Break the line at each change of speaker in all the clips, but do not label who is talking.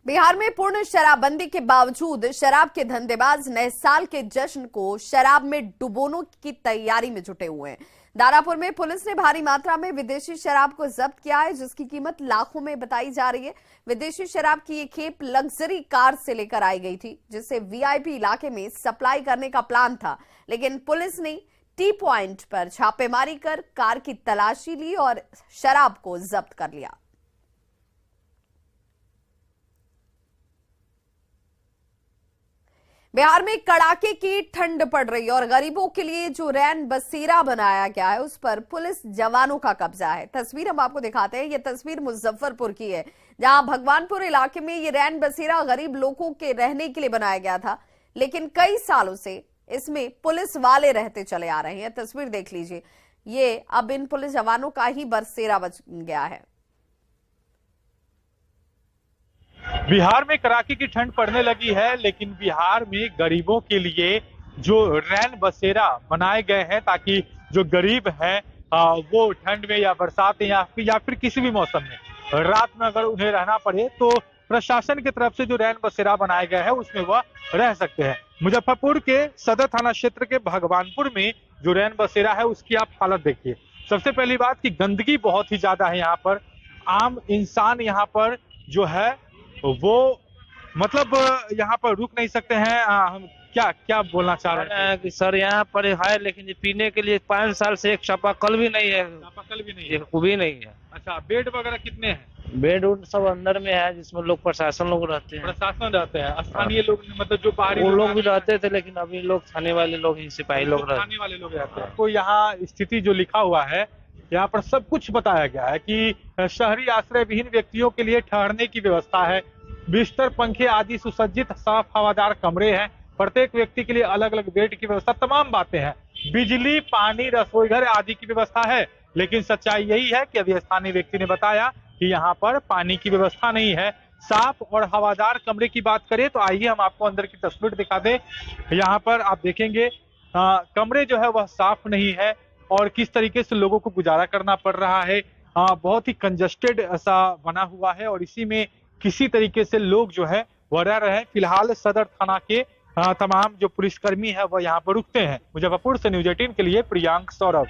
बिहार में पूर्ण शराबबंदी के बावजूद शराब के धंधेबाज नए साल के जश्न को शराब में डुबोने की तैयारी में जुटे हुए हैं। दानापुर में पुलिस ने भारी मात्रा में विदेशी शराब को जब्त किया है, जिसकी कीमत लाखों में बताई जा रही है। विदेशी शराब की ये खेप लग्जरी कार से लेकर आई गई थी, जिसे वीआईपी इलाके में सप्लाई करने का प्लान था, लेकिन पुलिस ने टी पॉइंट पर छापेमारी कर कार की तलाशी ली और शराब को जब्त कर लिया। बिहार में कड़ाके की ठंड पड़ रही है और गरीबों के लिए जो रैन बसेरा बनाया गया है उस पर पुलिस जवानों का कब्जा है। तस्वीर हम आपको दिखाते हैं। ये तस्वीर मुजफ्फरपुर की है, जहां भगवानपुर इलाके में ये रैन बसेरा गरीब लोगों के रहने के लिए बनाया गया था, लेकिन कई सालों से इसमें पुलिस वाले रहते चले आ रहे हैं। तस्वीर देख लीजिए, ये अब इन पुलिस जवानों का ही बसेरा बन गया है।
बिहार में कड़ाके की ठंड पड़ने लगी है, लेकिन बिहार में गरीबों के लिए जो रैन बसेरा बनाए गए हैं ताकि जो गरीब हैं वो ठंड में या बरसात में या फिर किसी भी मौसम में रात में अगर उन्हें रहना पड़े तो प्रशासन की तरफ से जो रैन बसेरा बनाया गया है उसमें वह रह सकते हैं। मुजफ्फरपुर के सदर थाना क्षेत्र के भगवानपुर में जो रैन बसेरा है उसकी आप हालत देखिए। सबसे पहली बात कि गंदगी बहुत ही ज्यादा है यहाँ पर। आम इंसान यहाँ पर जो है वो मतलब यहाँ पर रुक नहीं सकते हैं। हम क्या बोलना चाह रहे हैं
कि सर यहाँ पर है, लेकिन पीने के लिए 5 साल से एक चापाकल भी नहीं है।
चापाकल भी नहीं है,
एक भी नहीं है।
अच्छा, बेड वगैरह कितने हैं?
बेड उड सब अंदर में है, जिसमें लोग प्रशासन लोग रहते हैं।
प्रशासन रहते हैं, स्थानीय लोग मतलब जो बाहरी
वो लोग भी रहते थे, लेकिन अभी लोग थाने वाले लोग ही सिपाही लोग
थाने वाले लोग रहते हैं। तो यहाँ स्थिति जो लिखा हुआ है यहाँ पर सब कुछ बताया गया है कि शहरी आश्रय विहीन व्यक्तियों के लिए ठहरने की व्यवस्था है, बिस्तर पंखे आदि सुसज्जित साफ हवादार कमरे हैं, प्रत्येक व्यक्ति के लिए अलग अलग बेड की व्यवस्था, तमाम बातें हैं। बिजली पानी रसोई घर आदि की व्यवस्था है, लेकिन सच्चाई यही है कि अभी स्थानीय व्यक्ति ने बताया कि यहाँ पर पानी की व्यवस्था नहीं है। साफ और हवादार कमरे की बात करें तो आइए हम आपको अंदर की तस्वीर दिखा दें। यहाँ पर आप देखेंगे कमरे जो है वह साफ नहीं है और किस तरीके से लोगों को गुजारा करना पड़ रहा है। बहुत ही कंजस्टेड ऐसा बना हुआ है और इसी में किसी तरीके से लोग जो है वह रह रहे हैं। फिलहाल सदर थाना के तमाम जो पुलिसकर्मी है वह यहाँ पर रुकते हैं। मुजफ्फरपुर से न्यूज 18 के लिए प्रियांक सौरभ।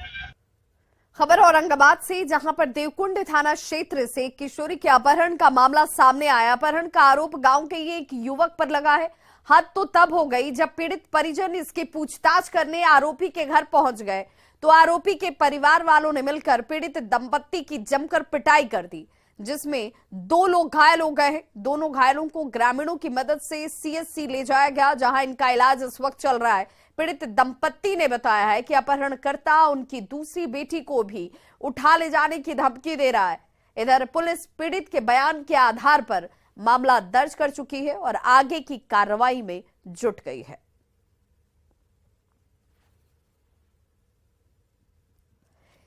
खबर औरंगाबाद से, जहां पर देवकुंड थाना क्षेत्र से किशोरी के अपहरण का मामला सामने आया। अपहरण का आरोप गांव के एक युवक पर लगा है। हद तो तब हो गई जब पीड़ित परिजन इसकी पूछताछ करने आरोपी के घर पहुंच गए तो आरोपी के परिवार वालों ने मिलकर पीड़ित दंपत्ति की जमकर पिटाई कर दी, जिसमें 2 लोग घायल हो गए हैं। दोनों घायलों को ग्रामीणों की मदद से सीएचसी ले जाया गया, जहां इनका इलाज इस वक्त चल रहा है। पीड़ित दंपत्ति ने बताया है कि अपहरणकर्ता उनकी दूसरी बेटी को भी उठा ले जाने की धमकी दे रहा है। इधर पुलिस पीड़ित के बयान के आधार पर मामला दर्ज कर चुकी है और आगे की कार्रवाई में जुट गई है।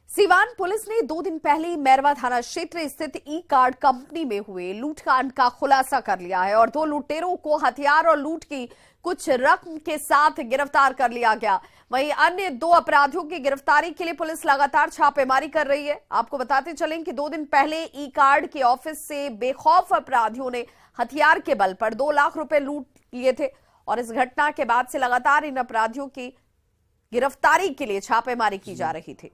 सीवान पुलिस ने 2 दिन पहले मैरवा थाना क्षेत्र स्थित ई कार्ड कंपनी में हुए लूटकांड का खुलासा कर लिया है और 2 लुटेरों को हथियार और लूट की कुछ रकम के साथ गिरफ्तार कर लिया गया। वहीं अन्य 2 अपराधियों की गिरफ्तारी के लिए पुलिस लगातार छापेमारी कर रही है। आपको बताते चलें कि 2 दिन पहले ई कार्ड के ऑफिस से बेखौफ अपराधियों ने हथियार के बल पर 2 लाख रुपए लूट लिए थे और इस घटना के बाद से लगातार इन अपराधियों की गिरफ्तारी के लिए छापेमारी की जा रही थी।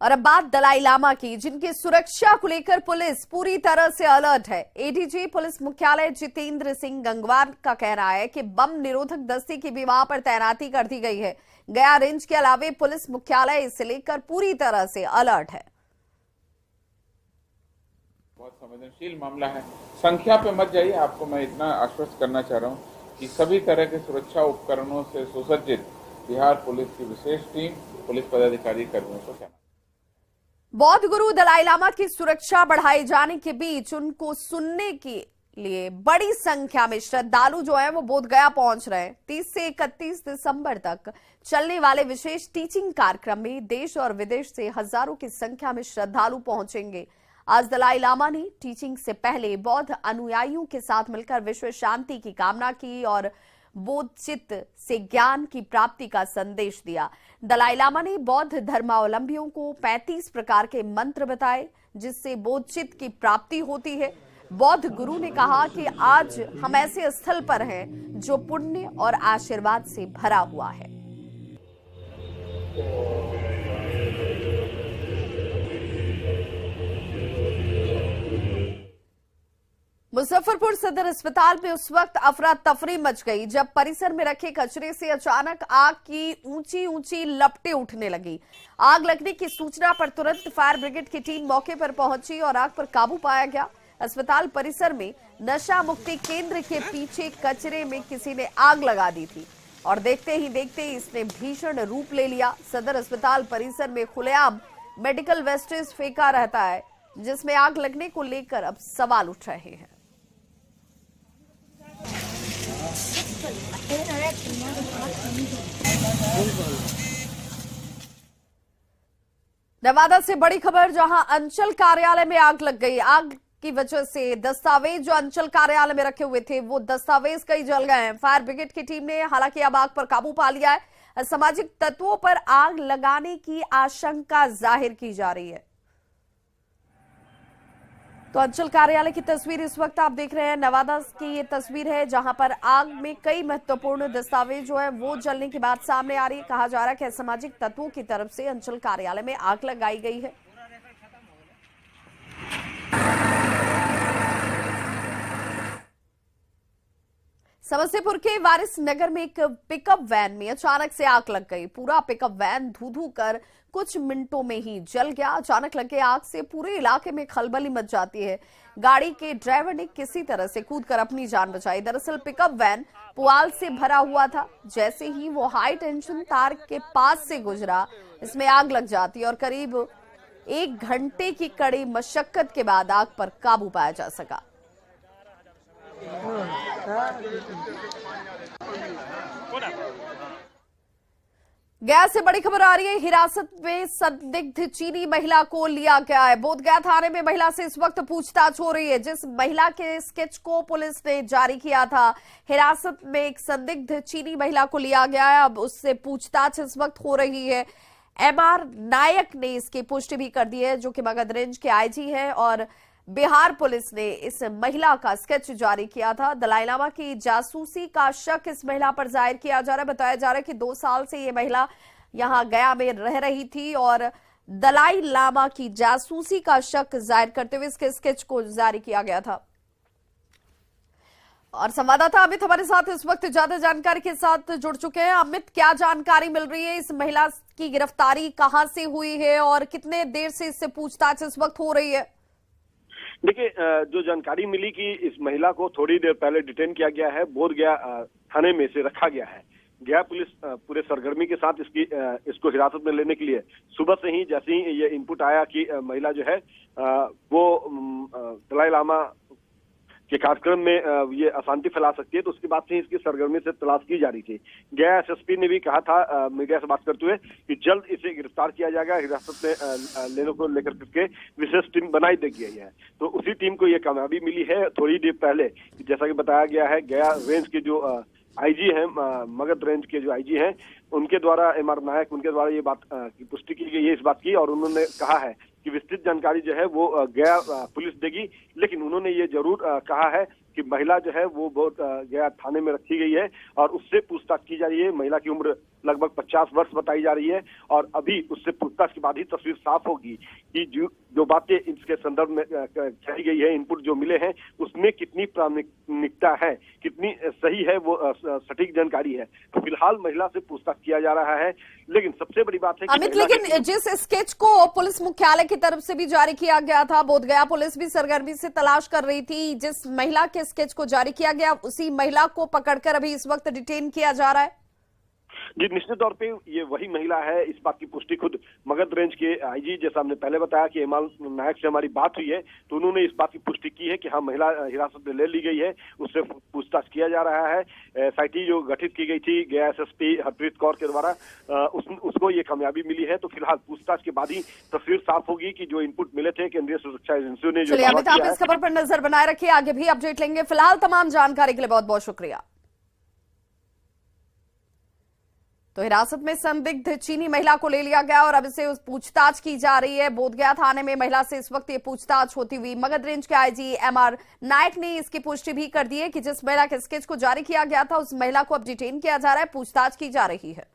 और अब बात दलाई लामा की, जिनकी सुरक्षा को लेकर पुलिस पूरी तरह से अलर्ट है। एडीजी पुलिस मुख्यालय जितेंद्र सिंह गंगवार का कहना है कि बम निरोधक दस्ते की भी वहां पर तैनाती कर दी गई है। गया रेंज के अलावे पुलिस मुख्यालय इसे लेकर पूरी तरह से अलर्ट है।
बहुत संवेदनशील मामला है, संख्या पे मत जाइए। आपको मैं इतना आश्वस्त करना चाह रहा हूँ कि सभी तरह के सुरक्षा उपकरणों से सुसज्जित बिहार पुलिस की विशेष टीम पुलिस पदाधिकारी कर्मियों को कहना।
बौद्ध गुरु दलाई लामा की सुरक्षा बढ़ाए जाने के बीच उनको सुनने के लिए बड़ी संख्या में श्रद्धालु जो है वो बोधगया पहुंच रहे हैं। 30 से 31 दिसंबर तक चलने वाले विशेष टीचिंग कार्यक्रम में देश और विदेश से हजारों की संख्या में श्रद्धालु पहुंचेंगे। आज दलाई लामा ने टीचिंग से पहले बौद्ध अनुयायियों के साथ मिलकर विश्व शांति की कामना की और बोधचित्त से ज्ञान की प्राप्ति का संदेश दिया। दलाई लामा ने बौद्ध धर्मावलंबियों को 35 प्रकार के मंत्र बताए जिससे बोधचित्त की प्राप्ति होती है। बौद्ध गुरु ने कहा कि आज हम ऐसे स्थल पर हैं जो पुण्य और आशीर्वाद से भरा हुआ है। मुजफ्फरपुर सदर अस्पताल में उस वक्त अफरा तफरी मच गई जब परिसर में रखे कचरे से अचानक आग की ऊंची ऊंची लपटें उठने लगी। आग लगने की सूचना पर तुरंत फायर ब्रिगेड की टीम मौके पर पहुंची और आग पर काबू पाया गया। अस्पताल परिसर में नशा मुक्ति केंद्र के पीछे कचरे में किसी ने आग लगा दी थी और देखते ही देखते इसने भीषण रूप ले लिया। सदर अस्पताल परिसर में खुलेआम मेडिकल वेस्टेज फेंका रहता है जिसमें आग लगने को लेकर अब सवाल उठ रहे हैं। नवादा से बड़ी खबर, जहां अंचल कार्यालय में आग लग गई। आग की वजह से दस्तावेज जो अंचल कार्यालय में रखे हुए थे वो दस्तावेज कई जल गए हैं। फायर ब्रिगेड की टीम ने हालांकि अब आग पर काबू पा लिया है। असामाजिक तत्वों पर आग लगाने की आशंका जाहिर की जा रही है। तो अंचल कार्यालय की तस्वीर इस वक्त आप देख रहे हैं। नवादा की ये तस्वीर है जहां पर आग में कई महत्वपूर्ण दस्तावेज जो है वो जलने की बात सामने आ रही है। कहा जा रहा है कि असामाजिक तत्वों की तरफ से अंचल कार्यालय में आग लगाई गई है। समस्तीपुर के वारिस नगर में एक पिकअप वैन में अचानक से आग लग गई। पूरा पिकअप वैन धू-धू कर कुछ मिनटों में ही जल गया। अचानक लगे आग से पूरे इलाके में खलबली मच जाती है। गाड़ी के ड्राइवर ने किसी तरह से कूदकर अपनी जान बचाई। दरअसल पिकअप वैन पुआल से भरा हुआ था। जैसे ही वो हाई टेंशन तार के पास से गुजरा इसमें आग लग जाती और करीब 1 घंटे की कड़ी मशक्कत के बाद आग पर काबू पाया जा सका। गया से बड़ी खबर आ रही है। हिरासत में संदिग्ध चीनी महिला को लिया गया है। बोधगया थाने में महिला से इस वक्त पूछताछ हो रही है। जिस महिला के स्केच को पुलिस ने जारी किया था, हिरासत में एक संदिग्ध चीनी महिला को लिया गया है। अब उससे पूछताछ इस वक्त हो रही है। एमआर नायक ने इसकी पुष्टि भी कर दी है, जो कि मगध रेंज के आईजी हैं, और बिहार पुलिस ने इस महिला का स्केच जारी किया था। दलाई लामा की जासूसी का शक इस महिला पर जाहिर किया जा रहा है। बताया जा रहा है कि 2 साल से ये महिला यहां गया में रह रही थी और दलाई लामा की जासूसी का शक जाहिर करते हुए इसके स्केच को जारी किया गया था। और संवाददाता अमित हमारे साथ इस वक्त ज्यादा जानकारी के साथ जुड़ चुके हैं। अमित, क्या जानकारी मिल रही है? इस महिला की गिरफ्तारी कहां से हुई है और कितने देर से इससे पूछताछ इस वक्त हो रही है?
देखिए, जो जानकारी मिली कि इस महिला को थोड़ी देर पहले डिटेन किया गया है, बोधगया थाने में से रखा गया है। गया पुलिस पूरे सरगर्मी के साथ इसको हिरासत में लेने के लिए सुबह से ही, जैसे ही ये इनपुट आया कि महिला जो है वो दलाई लामा के कार्यक्रम में ये अशांति फैला सकती है, तो उसके बाद से इसकी सरगर्मी से तलाश की जा रही थी। गया एसएसपी ने भी कहा था मीडिया से बात करते हुए कि जल्द इसे गिरफ्तार किया जाएगा। हिरासत में लेने को लेकर के विशेष टीम बनाई दी गई है, तो उसी टीम को ये कामयाबी मिली है थोड़ी देर पहले। जैसा कि बताया गया है, गया रेंज के जो आईजी हैं, मगध रेंज के जो आईजी हैं, उनके द्वारा एमआर नायक, उनके द्वारा ये बात की पुष्टि की गई है इस बात की, और उन्होंने कहा है कि विस्तृत जानकारी जो है वो गया पुलिस देगी। लेकिन उन्होंने ये जरूर कहा है कि महिला जो है वो बहुत गया थाने में रखी गई है और उससे पूछताछ की जा रही है। महिला की उम्र लगभग 50 वर्ष बताई जा रही है और अभी उससे पूछताछ के बाद ही तस्वीर साफ होगी कि जो बातें इसके संदर्भ में कही गई है, इनपुट जो मिले हैं, उसमें कितनी प्रामाणिकता है, कितनी सही है, वो सटीक जानकारी है। तो फिलहाल महिला से पूछताछ किया जा रहा है। लेकिन सबसे बड़ी बात है कि
अमित, लेकिन जिस स्केच को पुलिस मुख्यालय की तरफ से भी जारी किया गया था, बोधगया पुलिस भी सरगर्मी से तलाश कर रही थी, जिस महिला के स्केच को जारी किया गया उसी महिला को पकड़कर अभी इस वक्त डिटेन किया जा रहा है।
जी, निश्चित तौर पे ये वही महिला है। इस बात की पुष्टि खुद मगध रेंज के आईजी, जैसा हमने पहले बताया कि एमआर नायक से हमारी बात हुई है, तो उन्होंने इस बात की पुष्टि की है कि हाँ, महिला हिरासत में ले ली गई है, उससे पूछताछ किया जा रहा है। एसआईटी जो गठित की गई थी गया एसएसपी हरप्रीत कौर के द्वारा, उसको ये कामयाबी मिली है। तो फिलहाल पूछताछ के बाद ही तस्वीर साफ होगी कि जो इनपुट मिले थे केंद्रीय सुरक्षा एजेंसियों ने।
चलिए अमित, आप इस खबर पर नजर बनाए रखिए, आगे भी अपडेट लेंगे। फिलहाल तमाम जानकारी के लिए बहुत बहुत शुक्रिया। तो हिरासत में संदिग्ध चीनी महिला को ले लिया गया और अब इसे पूछताछ की जा रही है। बोधगया थाने में महिला से इस वक्त ये पूछताछ होती हुई मगध रेंज के आईजी एमआर नायक ने इसकी पुष्टि भी कर दी है कि जिस महिला के स्केच को जारी किया गया था उस महिला को अब डिटेन किया जा रहा है, पूछताछ की जा रही है।